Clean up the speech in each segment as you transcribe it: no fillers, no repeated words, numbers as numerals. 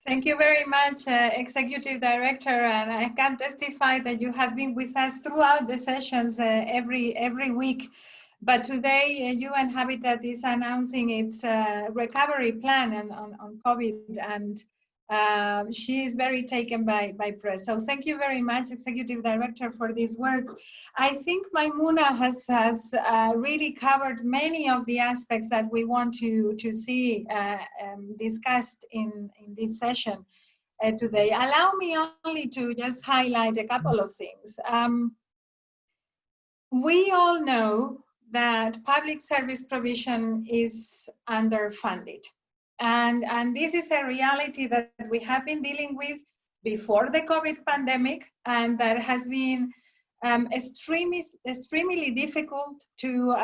Thank you very much, Executive Director, and I can testify that you have been with us throughout the sessions every week. But today, UN Habitat is announcing its recovery plan on COVID, and she is very taken by press. So thank you very much, Executive Director, for these words. I think Maimuna has really covered many of the aspects that we want to see discussed in this session today. Allow me only to just highlight a couple of things. We all know that public service provision is underfunded. And this is a reality that we have been dealing with before the COVID pandemic, and that has been extremely difficult to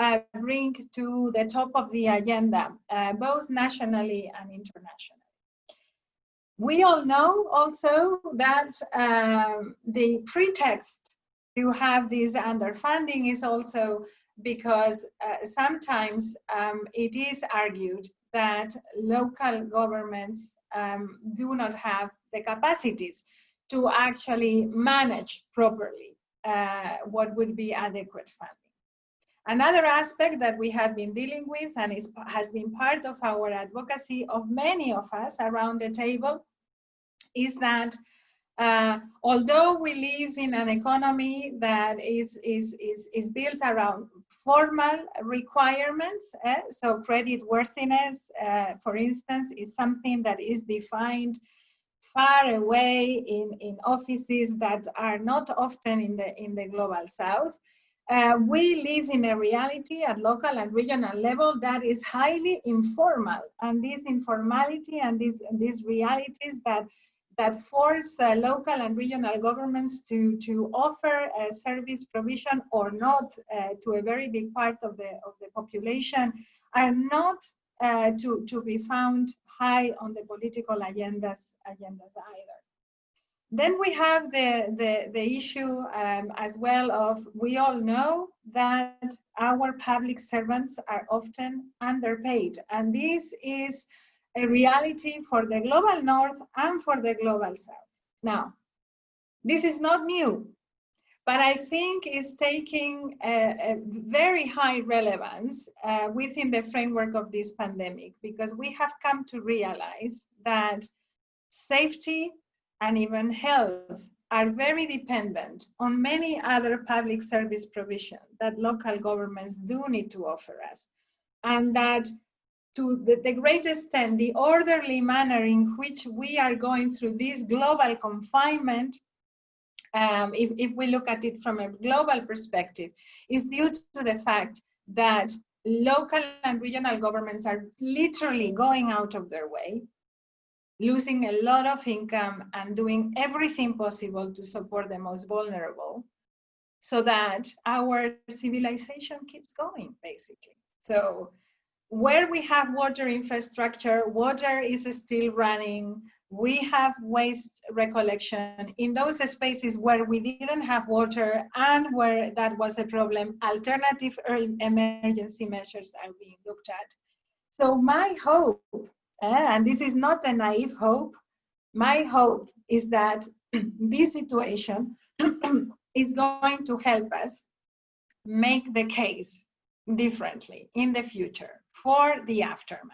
bring to the top of the agenda, both nationally and internationally. We all know also that the pretext to have this underfunding is also because sometimes it is argued that local governments do not have the capacities to actually manage properly what would be adequate funding. Another aspect that we have been dealing with and has been part of our advocacy of many of us around the table is that although we live in an economy that is built around formal requirements, so credit worthiness, for instance, is something that is defined far away in offices that are not often in the global south. We live in a reality at local and regional level that is highly informal, and this informality and these realities that force local and regional governments to offer service provision or not to a very big part of the population are not to be found high on the political agendas either. Then we have the issue as well of, we all know that our public servants are often underpaid, and this is a reality for the global north and for the global south. Now, this is not new, but I think it's taking a very high relevance within the framework of this pandemic, because we have come to realize that safety and even health are very dependent on many other public service provision that local governments do need to offer us, and that to the greatest extent, the orderly manner in which we are going through this global confinement, if we look at it from a global perspective, is due to the fact that local and regional governments are literally going out of their way, losing a lot of income and doing everything possible to support the most vulnerable, so that our civilization keeps going, basically. So where we have water infrastructure, water is still running. We have waste recollection. In those spaces where we didn't have water and where that was a problem, alternative emergency measures are being looked at. So my hope, and this is not a naive hope, my hope is that this situation is going to help us make the case differently in the future for the aftermath.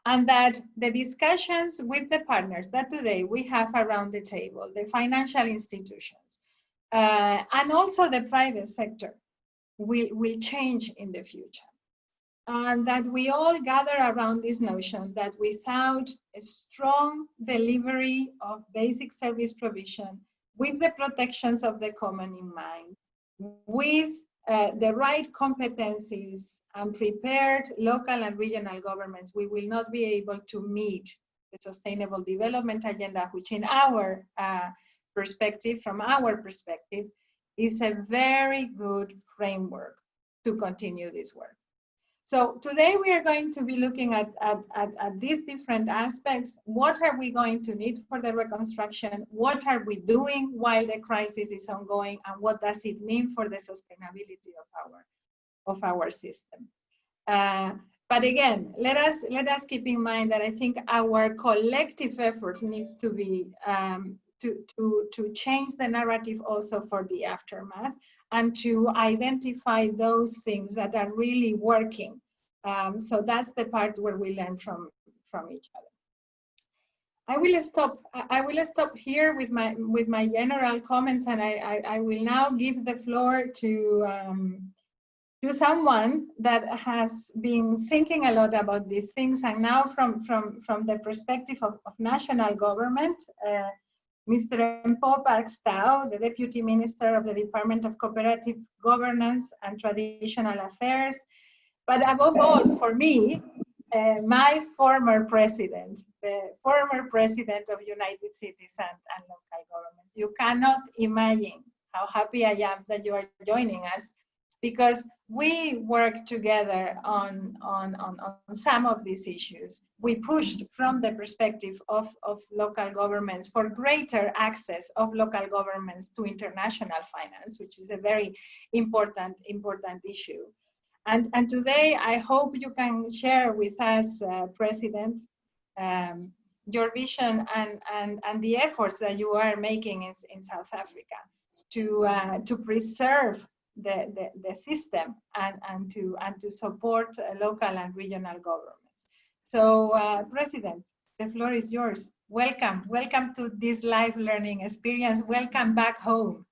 And that the discussions with the partners that today we have around the table, the financial institutions, and also the private sector, will change in the future. And that we all gather around this notion that without a strong delivery of basic service provision, with the protections of the common in mind, with the right competencies and prepared local and regional governments, we will not be able to meet the Sustainable Development Agenda, which in our perspective, from our perspective, is a very good framework to continue this work. So today we are going to be looking at these different aspects. What are we going to need for the reconstruction? What are we doing while the crisis is ongoing? And what does it mean for the sustainability of our system? But again, let us keep in mind that I think our collective effort needs to be to change the narrative also for the aftermath, and to identify those things that are really working. So that's the part where we learn from each other. I will stop here with my general comments, and I will now give the floor to someone that has been thinking a lot about these things, and now from the perspective of national government, Mr. Mpo Park-Stao, the Deputy Minister of the Department of Cooperative Governance and Traditional Affairs, but above all, for me, my former president, the former president of United Cities and local governments. You cannot imagine how happy I am that you are joining us, because we worked together on some of these issues. We pushed from the perspective of local governments for greater access of local governments to international finance, which is a very important issue. And today, I hope you can share with us, President, your vision and the efforts that you are making in South Africa to preserve the system and to support local and regional governments. So, President, the floor is yours. Welcome to this live learning experience. Welcome back home.